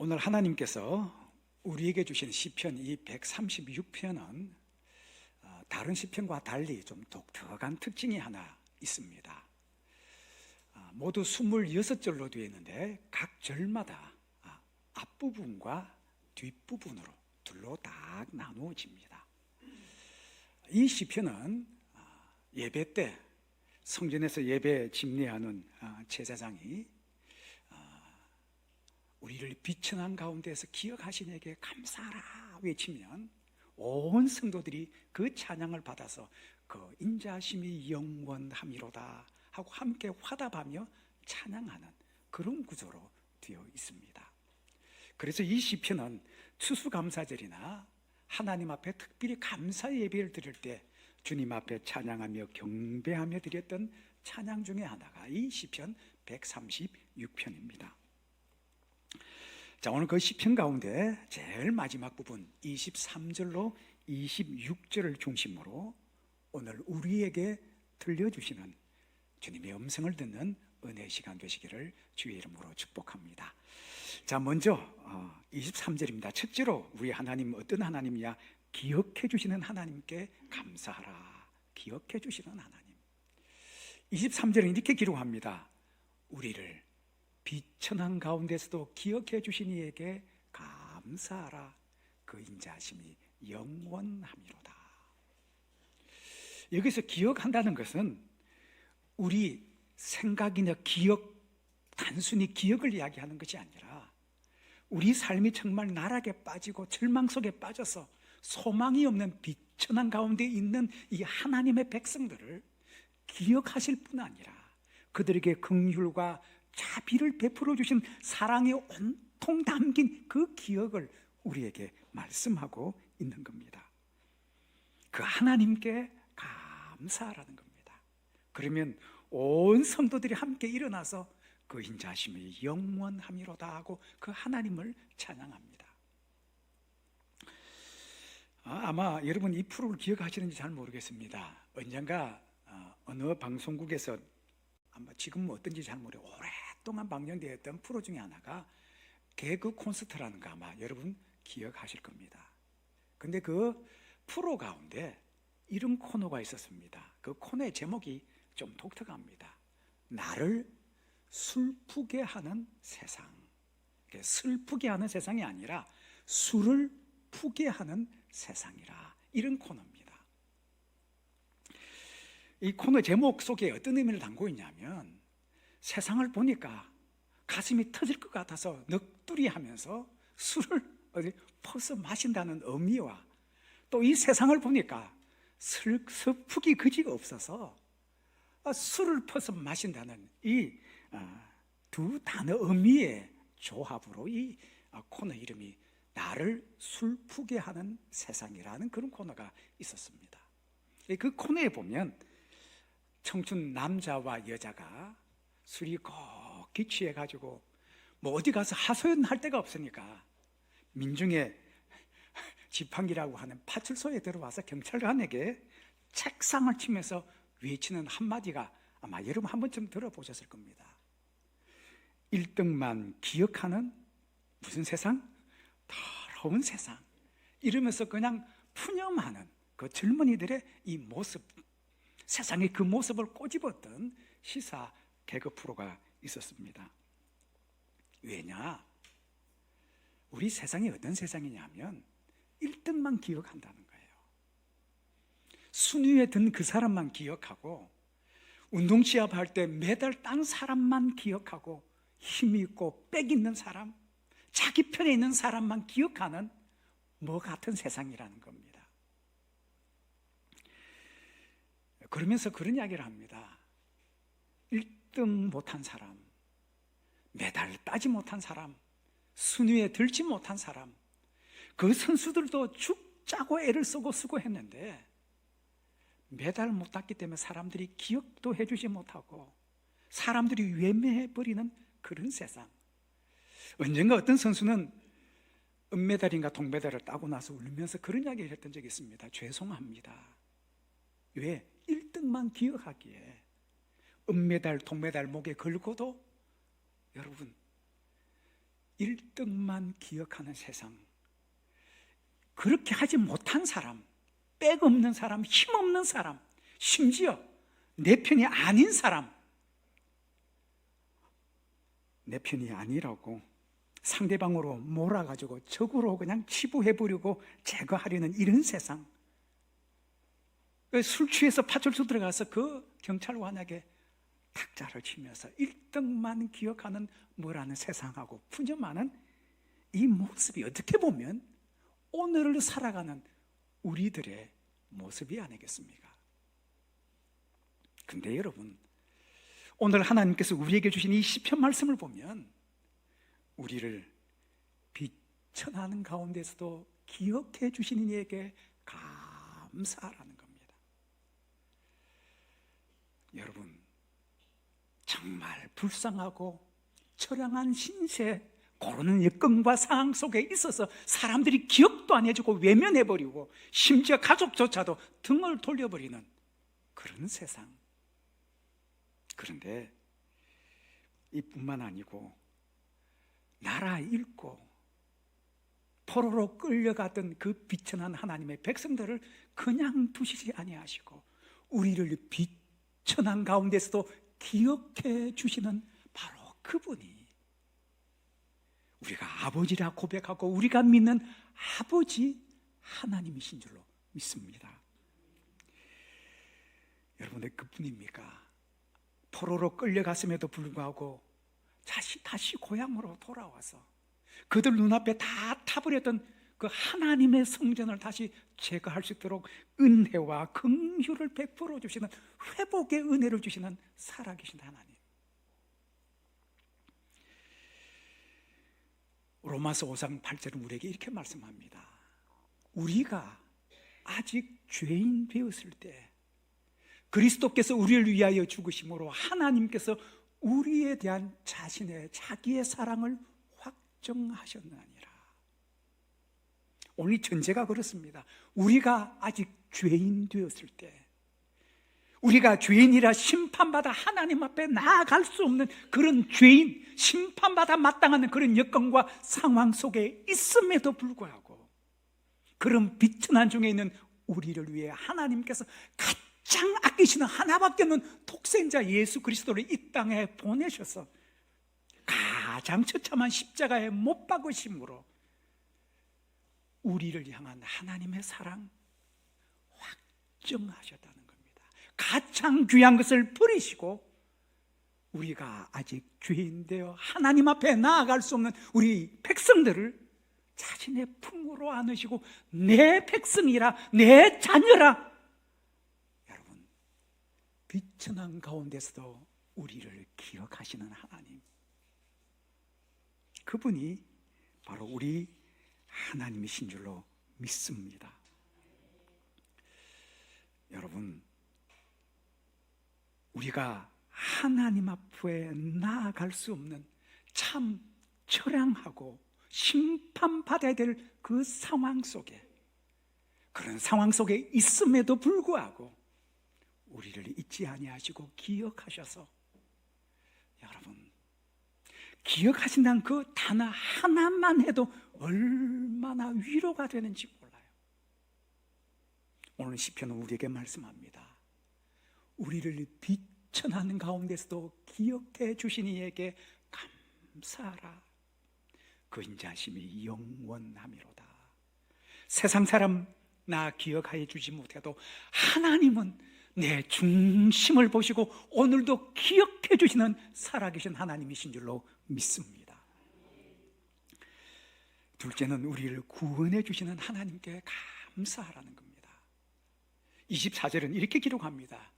오늘 하나님께서 우리에게 주신 시편 이 136편은 다른 시편과 달리 좀 독특한 특징이 하나 있습니다. 모두 26절로 되어 있는데 각 절마다 앞부분과 뒷부분으로 둘로 딱 나누어집니다. 이 시편은 예배 때 성전에서 예배 집례하는 제사장이 우리를 비천한 가운데서 기억하시니에게 감사하라 외치면 온 성도들이 그 찬양을 받아서 그 인자심이 영원함이로다 하고 함께 화답하며 찬양하는 그런 구조로 되어 있습니다. 그래서 이 시편은 추수감사절이나 하나님 앞에 특별히 감사 예배를 드릴 때 주님 앞에 찬양하며 경배하며 드렸던 찬양 중에 하나가 이 시편 136편입니다. 자, 오늘 그 시편 가운데 제일 마지막 부분 23절로 26절을 중심으로 오늘 우리에게 들려주시는 주님의 음성을 듣는 은혜의 시간 되시기를 주의 이름으로 축복합니다. 자, 먼저 23절입니다. 첫째로 우리 하나님 어떤 하나님이냐? 기억해 주시는 하나님께 감사하라. 기억해 주시는 하나님. 23절은 이렇게 기록합니다. 우리를 비천한 가운데서도 기억해 주신 이에게 감사하라. 그 인자하심이 영원함이로다. 여기서 기억한다는 것은 우리 생각이나 기억, 단순히 기억을 이야기하는 것이 아니라 우리 삶이 정말 나락에 빠지고 절망 속에 빠져서 소망이 없는 비천한 가운데 있는 이 하나님의 백성들을 기억하실 뿐 아니라 그들에게 긍휼과 자비를 베풀어 주신 사랑이 온통 담긴 그 기억을 우리에게 말씀하고 있는 겁니다. 그 하나님께 감사하라는 겁니다. 그러면 온 성도들이 함께 일어나서 그 인자하심이 영원함이로다 하고 그 하나님을 찬양합니다. 아마 여러분 이 프로를 기억하시는지 잘 모르겠습니다. 언젠가 어느 방송국에서 아마 지금은 어떤지 잘 모르겠어요. 오랫동안 방영되었던 프로 중에 하나가 개그 콘서트라는 거 아마 여러분 기억하실 겁니다. 근데 그 프로 가운데 이런 코너가 있었습니다. 그 코너의 제목이 좀 독특합니다. 나를 슬프게 하는 세상. 슬프게 하는 세상이 아니라 술을 푸게 하는 세상이라, 이런 코너입니다. 이 코너 제목 속에 어떤 의미를 담고 있냐면 세상을 보니까 가슴이 터질 것 같아서 넋두리 하면서 술을 퍼서 마신다는 의미와 또 이 세상을 보니까 슬프기 그지가 없어서 술을 퍼서 마신다는 이 두 단어 의미의 조합으로 이 코너 이름이 나를 슬프게 하는 세상이라는 그런 코너가 있었습니다. 그 코너에 보면 청춘 남자와 여자가 술이 꼭 취해가지고 뭐 어디 가서 하소연할 데가 없으니까 민중의 지팡이라고 하는 파출소에 들어와서 경찰관에게 책상을 치면서 외치는 한마디가 아마 여러분 한 번쯤 들어보셨을 겁니다. 1등만 기억하는 무슨 세상? 더러운 세상. 이러면서 그냥 푸념하는 그 젊은이들의 이 모습, 세상의 그 모습을 꼬집었던 시사 개그 프로가 있었습니다. 왜냐? 우리 세상이 어떤 세상이냐면 1등만 기억한다는 거예요. 순위에 든 그 사람만 기억하고 운동 시합할 때 메달 딴 사람만 기억하고 힘 있고 빽 있는 사람, 자기 편에 있는 사람만 기억하는 뭐 같은 세상이라는 겁니다. 그러면서 그런 이야기를 합니다. 1등 못한 사람, 메달 따지 못한 사람, 순위에 들지 못한 사람, 그 선수들도 죽자고 애를 쓰고 수고했는데 메달 못 땄기 때문에 사람들이 기억도 해주지 못하고 사람들이 외면해버리는 그런 세상. 언젠가 어떤 선수는 은메달인가 동메달을 따고 나서 울면서 그런 이야기를 했던 적이 있습니다. 죄송합니다. 왜? 1등만 기억하기에 은메달, 동메달 목에 걸고도 여러분 1등만 기억하는 세상, 그렇게 하지 못한 사람, 백 없는 사람, 힘없는 사람, 심지어 내 편이 아닌 사람, 내 편이 아니라고 상대방으로 몰아가지고 적으로 그냥 치부해버리고 제거하려는 이런 세상, 술 취해서 파출소 들어가서 그 경찰관에게 탁자를 치면서 1등만 기억하는 뭐라는 세상하고 푸념하는 이 모습이 어떻게 보면 오늘을 살아가는 우리들의 모습이 아니겠습니까? 근데 여러분, 오늘 하나님께서 우리에게 주신 이 시편 말씀을 보면 우리를 비천하는 가운데서도 기억해 주시는 이에게 감사하라는 겁니다. 여러분, 정말 불쌍하고 처량한 신세, 고르는 여건과 상황 속에 있어서 사람들이 기억도 안 해주고 외면해버리고 심지어 가족조차도 등을 돌려버리는 그런 세상. 그런데 이뿐만 아니고 나라 잃고 포로로 끌려가던 그 비천한 하나님의 백성들을 그냥 두시지 아니하시고 우리를 비천한 가운데서도 기억해 주시는 바로 그분이 우리가 아버지라 고백하고 우리가 믿는 아버지 하나님이신 줄로 믿습니다. 여러분, 그뿐입니까? 포로로 끌려갔음에도 불구하고 다시 고향으로 돌아와서 그들 눈앞에 다 타버렸던 그 하나님의 성전을 다시 제거할 수 있도록 은혜와 긍휼을 베풀어 주시는, 회복의 은혜를 주시는 살아계신 하나님. 로마서 5장 8절은 우리에게 이렇게 말씀합니다. 우리가 아직 죄인 되었을 때 그리스도께서 우리를 위하여 죽으심으로 하나님께서 우리에 대한 자기의 사랑을 확정하셨느니라. 오늘 전제가 그렇습니다. 우리가 아직 죄인 되었을 때, 우리가 죄인이라 심판받아 하나님 앞에 나아갈 수 없는 그런 죄인, 심판받아 마땅한 그런 여건과 상황 속에 있음에도 불구하고 그런 비천한 중에 있는 우리를 위해 하나님께서 가장 아끼시는 하나밖에 없는 독생자 예수 그리스도를 이 땅에 보내셔서 가장 처참한 십자가에 못 박으심으로 우리를 향한 하나님의 사랑 확정하셨다는 겁니다. 가장 귀한 것을 버리시고 우리가 아직 죄인 되어 하나님 앞에 나아갈 수 없는 우리 백성들을 자신의 품으로 안으시고 내 백성이라, 내 자녀라. 여러분, 비천한 가운데서도 우리를 기억하시는 하나님, 그분이 바로 우리 하나님이신 줄로 믿습니다. 여러분, 우리가 하나님 앞에 나아갈 수 없는 참 처량하고 심판받아야 될 그 상황 속에, 그런 상황 속에 있음에도 불구하고 우리를 잊지 아니하시고 기억하셔서, 여러분, 기억하신다는 그 단어 하나만 해도 얼마나 위로가 되는지 몰라요. 오늘 시편은 우리에게 말씀합니다. 우리를 비천하는 가운데서도 기억해 주신 이에게 감사하라. 그 인자하심이 영원함이로다. 세상 사람 나 기억하여 주지 못해도 하나님은 내 중심을 보시고 오늘도 기억해 주시는 살아계신 하나님이신 줄로 믿습니다. 둘째는 우리를 구원해 주시는 하나님께 감사하라는 겁니다. 24절은 이렇게 기록합니다.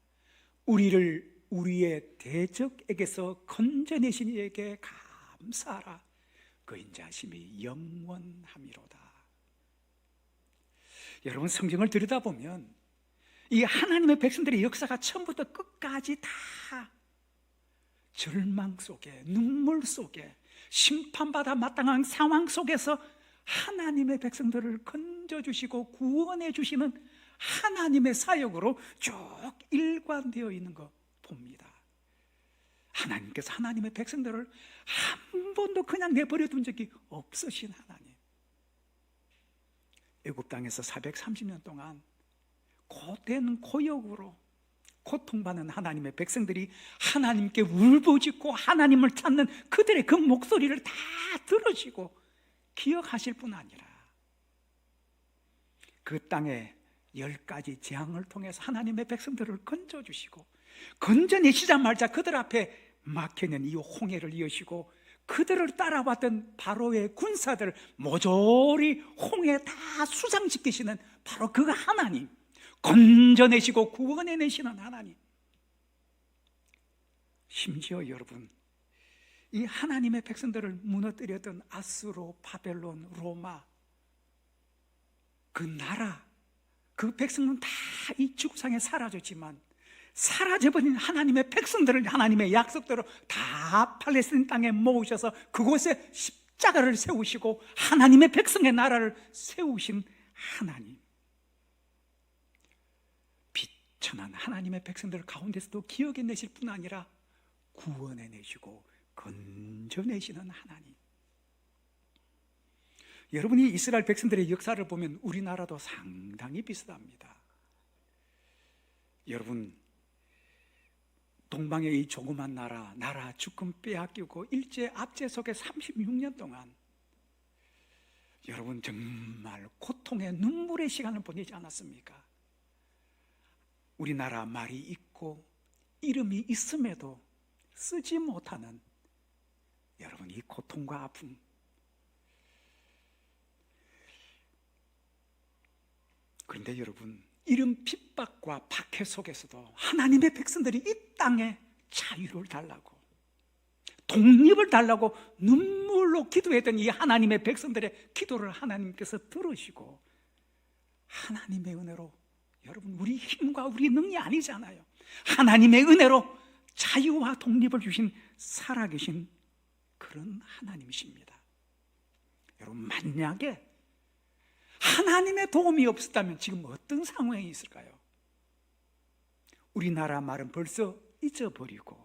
우리를 우리의 대적에게서 건져내신 이에게 감사하라. 그 인자하심이 영원함이로다. 여러분, 성경을 들여다보면 이 하나님의 백성들의 역사가 처음부터 끝까지 다 절망 속에, 눈물 속에, 심판받아 마땅한 상황 속에서 하나님의 백성들을 건져주시고 구원해 주시는 하나님의 사역으로 쭉 일관되어 있는 거 봅니다. 하나님께서 하나님의 백성들을 한 번도 그냥 내버려 둔 적이 없으신 하나님. 애굽 땅에서 430년 동안 고된 고역으로 고통받는 하나님의 백성들이 하나님께 울부짖고 하나님을 찾는 그들의 그 목소리를 다 들으시고 기억하실 뿐 아니라 그 땅에 10가지 재앙을 통해서 하나님의 백성들을 건져주시고 건져내시자마자 그들 앞에 막혀있는 이 홍해를 이으시고 그들을 따라왔던 바로의 군사들 모조리 홍해에 다 수상시키시는 바로 그 하나님, 건져내시고 구원해내시는 하나님. 심지어 여러분, 이 하나님의 백성들을 무너뜨렸던 아수르, 바벨론, 로마, 그 나라, 그 백성은 다 이 지구상에 사라졌지만 사라져버린 하나님의 백성들을 하나님의 약속대로 다 팔레스틴 땅에 모으셔서 그곳에 십자가를 세우시고 하나님의 백성의 나라를 세우신 하나님, 비천한 하나님의 백성들 가운데서도 기억해내실 뿐 아니라 구원해내시고 건져내시는 하나님. 여러분이 이스라엘 백성들의 역사를 보면 우리나라도 상당히 비슷합니다. 여러분, 동방의 이 조그만 나라 주권 빼앗기고 일제 압제 속에 36년 동안 여러분 정말 고통의 눈물의 시간을 보내지 않았습니까? 우리나라 말이 있고 이름이 있음에도 쓰지 못하는 여러분 이 고통과 아픔. 그런데 여러분, 이런 핍박과 박해 속에서도 하나님의 백성들이 이 땅에 자유를 달라고, 독립을 달라고 눈물로 기도했던 이 하나님의 백성들의 기도를 하나님께서 들으시고 하나님의 은혜로, 여러분 우리 힘과 우리 능력이 아니잖아요. 하나님의 은혜로 자유와 독립을 주신 살아계신 그런 하나님이십니다. 여러분, 만약에 하나님의 도움이 없었다면 지금 어떤 상황이 있을까요? 우리나라 말은 벌써 잊어버리고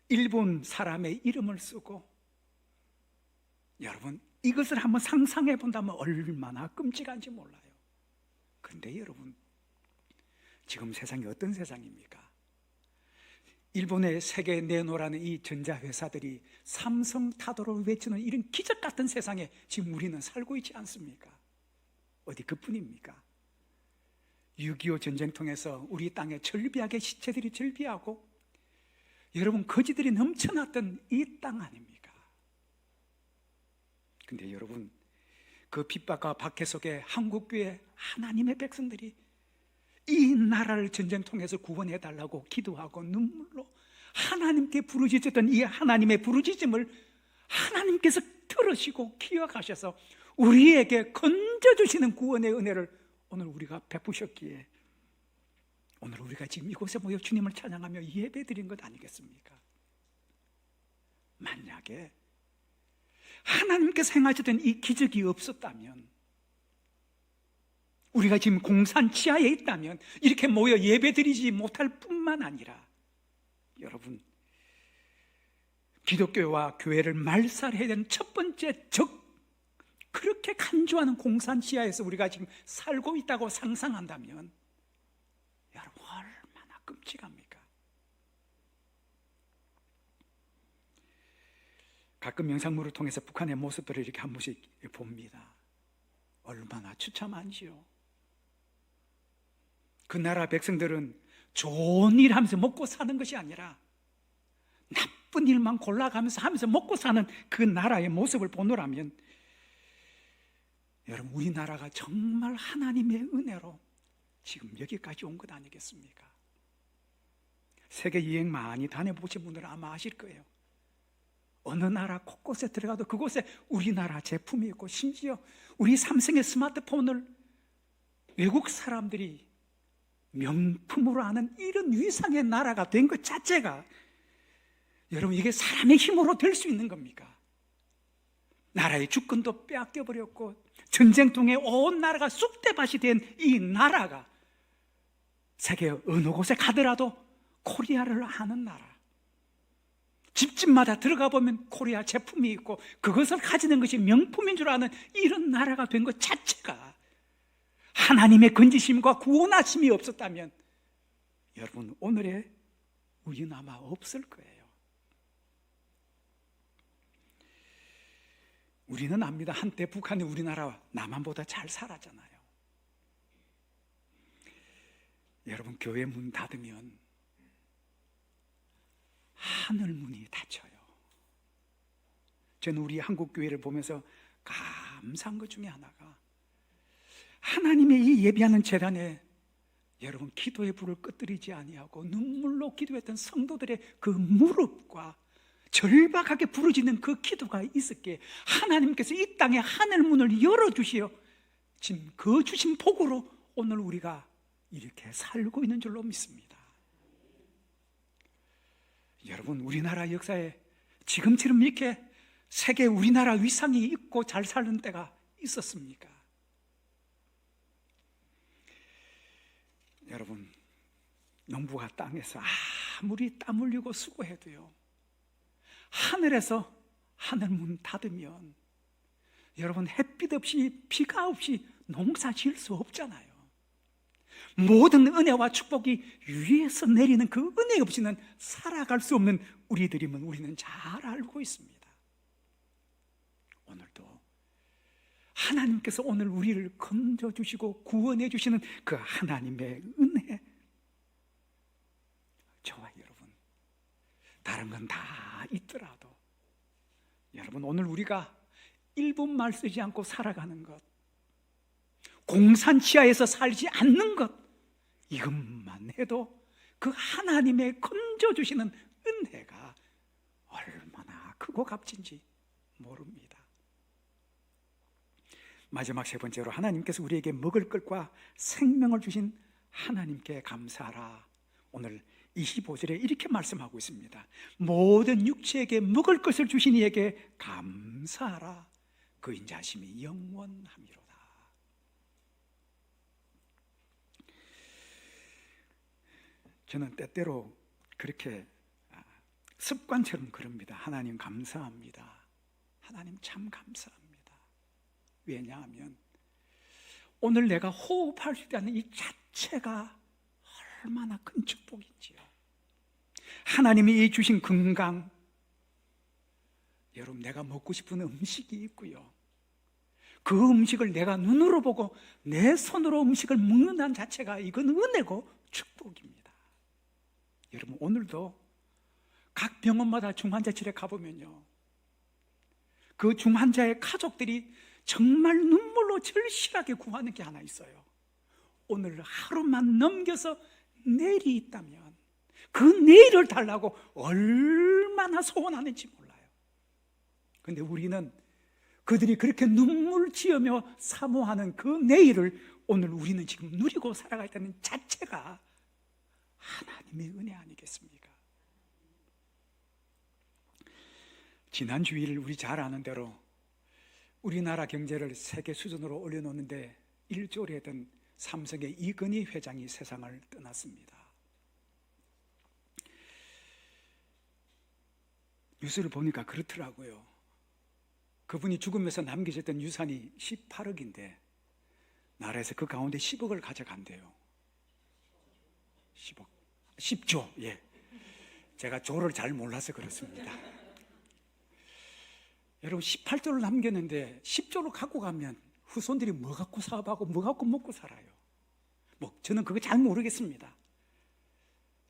일본 사람의 이름을 쓰고, 여러분 이것을 한번 상상해 본다면 얼마나 끔찍한지 몰라요. 그런데 여러분, 지금 세상이 어떤 세상입니까? 일본의 세계 내노라는 이 전자회사들이 삼성 타도를 외치는 이런 기적 같은 세상에 지금 우리는 살고 있지 않습니까? 어디 그뿐입니까? 6.25 전쟁통에서 우리 땅에 절비하게 시체들이 절비하고 여러분 거지들이 넘쳐났던 이 땅 아닙니까? 근데 여러분, 그 핍박과 박해 속에 한국교회 하나님의 백성들이 이 나라를 전쟁통에서 구원해달라고 기도하고 눈물로 하나님께 부르짖었던 이 하나님의 부르짖음을 하나님께서 들으시고 기억하셔서 우리에게 건져주시는 구원의 은혜를 오늘 우리가 베푸셨기에 오늘 우리가 지금 이곳에 모여 주님을 찬양하며 예배드린 것 아니겠습니까? 만약에 하나님께서 행하셨던 이 기적이 없었다면, 우리가 지금 공산 치하에 있다면 이렇게 모여 예배드리지 못할 뿐만 아니라 여러분, 기독교와 교회를 말살해야 되는 첫 번째 적, 그렇게 간주하는 공산 치하에서 우리가 지금 살고 있다고 상상한다면 여러분 얼마나 끔찍합니까? 가끔 영상물을 통해서 북한의 모습들을 이렇게 한 번씩 봅니다. 얼마나 처참한지요. 그 나라 백성들은 좋은 일 하면서 먹고 사는 것이 아니라 나쁜 일만 골라가면서 하면서 먹고 사는 그 나라의 모습을 보노라면 여러분, 우리나라가 정말 하나님의 은혜로 지금 여기까지 온 것 아니겠습니까? 세계 여행 많이 다녀보신 분들은 아마 아실 거예요. 어느 나라 곳곳에 들어가도 그곳에 우리나라 제품이 있고, 심지어 우리 삼성의 스마트폰을 외국 사람들이 명품으로 아는 이런 위상의 나라가 된 것 자체가, 여러분 이게 사람의 힘으로 될 수 있는 겁니까? 나라의 주권도 빼앗겨버렸고 전쟁통에 온 나라가 쑥대밭이 된 이 나라가 세계 어느 곳에 가더라도 코리아를 아는 나라, 집집마다 들어가 보면 코리아 제품이 있고 그것을 가지는 것이 명품인 줄 아는 이런 나라가 된 것 자체가 하나님의 건지심과 구원하심이 없었다면 여러분 오늘의 우리는 아마 없을 거예요. 우리는 압니다. 한때 북한이 우리나라 남한보다 잘 살았잖아요. 여러분 교회 문 닫으면 하늘 문이 닫혀요. 저는 우리 한국 교회를 보면서 감사한 것 중에 하나가 하나님의 이 예비하는 재단에 여러분 기도의 불을 꺼뜨리지 아니하고 눈물로 기도했던 성도들의 그 무릎과 절박하게 부르짖는 그 기도가 있었기에 하나님께서 이 땅에 하늘 문을 열어주시어 지금 그 주신 복으로 오늘 우리가 이렇게 살고 있는 줄로 믿습니다. 여러분 우리나라 역사에 지금처럼 이렇게 세계 우리나라 위상이 있고 잘 사는 때가 있었습니까? 여러분 농부가 땅에서 아무리 땀 흘리고 수고해도요 하늘에서 하늘 문 닫으면 여러분 햇빛 없이 비가 없이 농사 지을 수 없잖아요. 모든 은혜와 축복이 위에서 내리는 그 은혜 없이는 살아갈 수 없는 우리들임을 우리는 잘 알고 있습니다. 오늘도 하나님께서 오늘 우리를 건져주시고 구원해 주시는 그 하나님의 은혜, 저와 여러분 다른 건 다 있더라도 여러분 오늘 우리가 1분말 쓰지 않고 살아가는 것, 공산 지하에서 살지 않는 것, 이것만 해도 그 하나님의 건져주시는 은혜가 얼마나 크고 값진지 모릅니다. 마지막 세 번째로 하나님께서 우리에게 먹을 것과 생명을 주신 하나님께 감사하라. 오늘 25절에 이렇게 말씀하고 있습니다. 모든 육체에게 먹을 것을 주신 이에게 감사하라. 그 인자하심이 영원함이로다. 저는 때때로 그렇게 습관처럼 그럽니다. 하나님 감사합니다. 하나님 참 감사합니다. 왜냐하면 오늘 내가 호흡할 수 있다는 이 자체가 얼마나 큰 축복인지요. 하나님이 주신 건강, 여러분 내가 먹고 싶은 음식이 있고요, 그 음식을 내가 눈으로 보고 내 손으로 음식을 먹는다는 자체가 이건 은혜고 축복입니다. 여러분 오늘도 각 병원마다 중환자실에 가보면요, 그 중환자의 가족들이 정말 눈물로 절실하게 구하는 게 하나 있어요. 오늘 하루만 넘겨서 내일이 있다면 그 내일을 달라고 얼마나 소원하는지 몰라요. 그런데 우리는 그들이 그렇게 눈물 지으며 사모하는 그 내일을 오늘 우리는 지금 누리고 살아가있다는 자체가 하나님의 은혜 아니겠습니까? 지난 주일 우리 잘 아는 대로 우리나라 경제를 세계 수준으로 올려놓는데 일조를 했던 삼성의 이건희 회장이 세상을 떠났습니다. 뉴스를 보니까 그렇더라고요. 그분이 죽으면서 남기셨던 유산이 18억인데 나라에서 그 가운데 10억을 가져간대요. 10억, 10조. 예, 제가 조를 잘 몰라서 그렇습니다. 여러분 18조를 남겼는데 10조를 갖고 가면 후손들이 뭐 갖고 사업하고 뭐 갖고 먹고 살아요. 뭐 저는 그거 잘 모르겠습니다.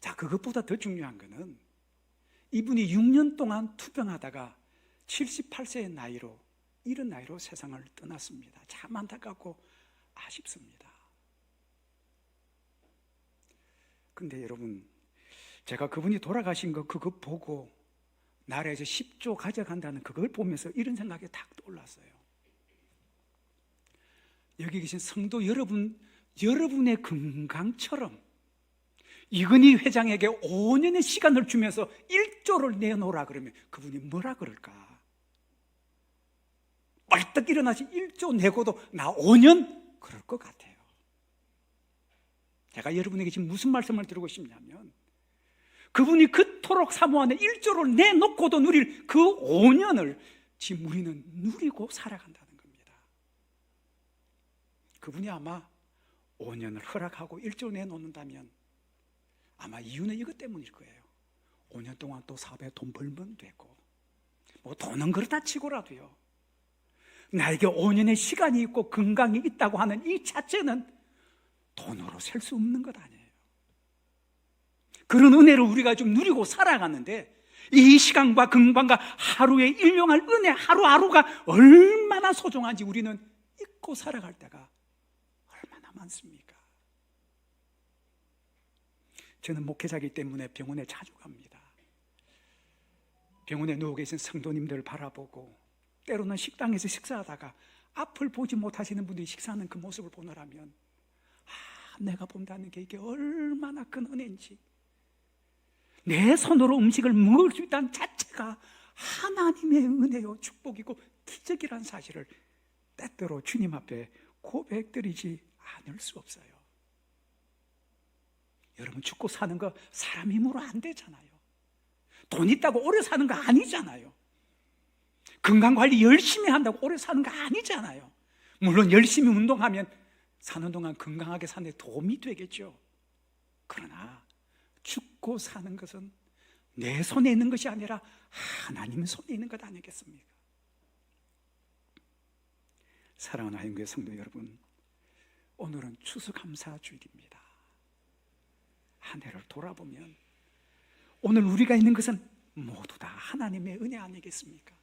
자, 그것보다 더 중요한 거는 이분이 6년 동안 투병하다가 78세의 나이로, 이런 나이로 세상을 떠났습니다. 참 안타깝고 아쉽습니다. 근데 여러분, 제가 그분이 돌아가신 거 그거 보고 나라에서 10조 가져간다는 그걸 보면서 이런 생각이 딱 떠올랐어요. 여기 계신 성도 여러분, 여러분의 건강처럼 이건희 회장에게 5년의 시간을 주면서 1조를 내놓으라 그러면 그분이 뭐라 그럴까? 벌떡 일어나시 1조 내고도 나 5년? 그럴 것 같아요. 제가 여러분에게 지금 무슨 말씀을 드리고 싶냐면 그분이 그토록 사모하는 1조를 내놓고도 누릴 그 5년을 지금 우리는 누리고 살아간다는 겁니다. 그분이 아마 5년을 허락하고 1조 내놓는다면 아마 이유는 이것 때문일 거예요. 5년 동안 또 사업에 돈 벌면 되고, 뭐 돈은 그렇다 치고라도요, 나에게 5년의 시간이 있고 건강이 있다고 하는 이 자체는 돈으로 셀 수 없는 것 아니에요. 그런 은혜를 우리가 좀 누리고 살아가는데, 이 시간과 건강과 하루의 일용할 은혜 하루하루가 얼마나 소중한지 우리는 잊고 살아갈 때가 얼마나 많습니까? 저는 목회자이기 때문에 병원에 자주 갑니다. 병원에 누워 계신 성도님들을 바라보고, 때로는 식당에서 식사하다가 앞을 보지 못하시는 분들이 식사하는 그 모습을 보느라면, 내가 본다는 게 이게 얼마나 큰 은혜인지, 내 손으로 음식을 먹을 수 있다는 자체가 하나님의 은혜요 축복이고 기적이라는 사실을 때때로 주님 앞에 고백드리지 않을 수 없어요. 여러분, 죽고 사는 거 사람 힘으로 안 되잖아요. 돈 있다고 오래 사는 거 아니잖아요. 건강관리 열심히 한다고 오래 사는 거 아니잖아요. 물론 열심히 운동하면 사는 동안 건강하게 사는 데 도움이 되겠죠. 그러나 죽고 사는 것은 내 손에 있는 것이 아니라 하나님 손에 있는 것 아니겠습니까? 사랑하는 하영교회 성도 여러분, 오늘은 추수감사주일입니다. 한 해를 돌아보면 오늘 우리가 있는 것은 모두 다 하나님의 은혜 아니겠습니까?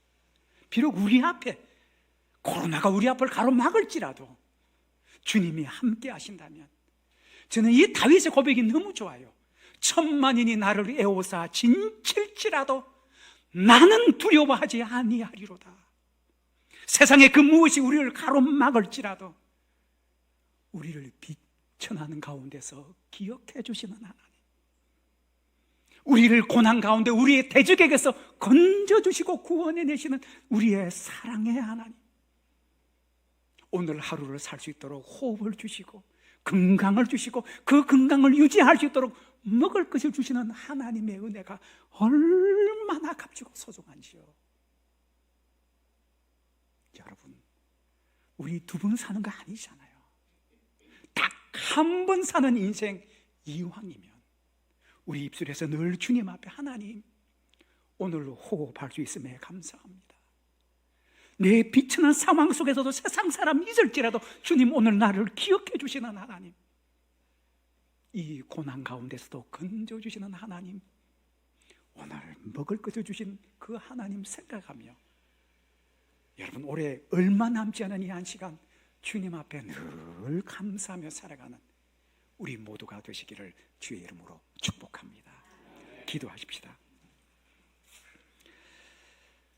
비록 우리 앞에 코로나가 우리 앞을 가로막을지라도 주님이 함께 하신다면, 저는 이 다윗의 고백이 너무 좋아요. 천만인이 나를 애워싸 진칠지라도 나는 두려워하지 아니하리로다. 세상의 그 무엇이 우리를 가로막을지라도 우리를 비천하는 가운데서 기억해 주시는 하나님, 우리를 고난 가운데 우리의 대적에게서 건져주시고 구원해내시는 우리의 사랑의 하나님, 오늘 하루를 살 수 있도록 호흡을 주시고 건강을 주시고 그 건강을 유지할 수 있도록 먹을 것을 주시는 하나님의 은혜가 얼마나 값지고 소중한지요. 여러분, 우리 두 번 사는 거 아니잖아요. 딱 한 번 사는 인생 이왕이면 우리 입술에서 늘 주님 앞에 하나님, 오늘 호흡할 수 있음에 감사합니다. 내 비천한 상황 속에서도 세상 사람 잊을지라도 주님 오늘 나를 기억해 주시는 하나님, 이 고난 가운데서도 건져주시는 하나님, 오늘 먹을 것을 주신 그 하나님 생각하며, 여러분 올해 얼마 남지 않은 이 한 시간 주님 앞에 늘 감사하며 살아가는 우리 모두가 되시기를 주의 이름으로 축복합니다. 기도하십시다.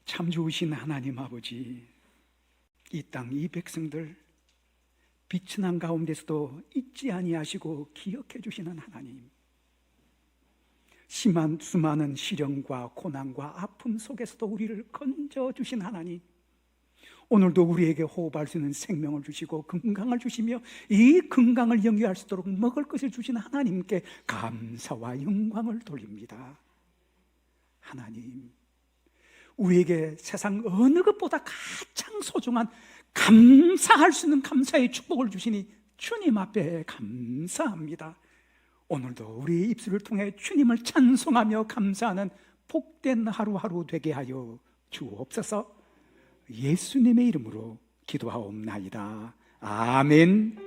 참 좋으신 하나님 아버지, 이 땅 이 백성들 비천한 가운데서도 잊지 아니하시고 기억해 주시는 하나님, 심한 수많은 시련과 고난과 아픔 속에서도 우리를 건져 주신 하나님, 오늘도 우리에게 호흡할 수 있는 생명을 주시고 건강을 주시며 이 건강을 영위할 수 있도록 먹을 것을 주신 하나님께 감사와 영광을 돌립니다. 하나님, 우리에게 세상 어느 것보다 가장 소중한 감사할 수 있는 감사의 축복을 주시니 주님 앞에 감사합니다. 오늘도 우리의 입술을 통해 주님을 찬송하며 감사하는 복된 하루하루 되게 하여 주옵소서. 예수님의 이름으로 기도하옵나이다. 아멘.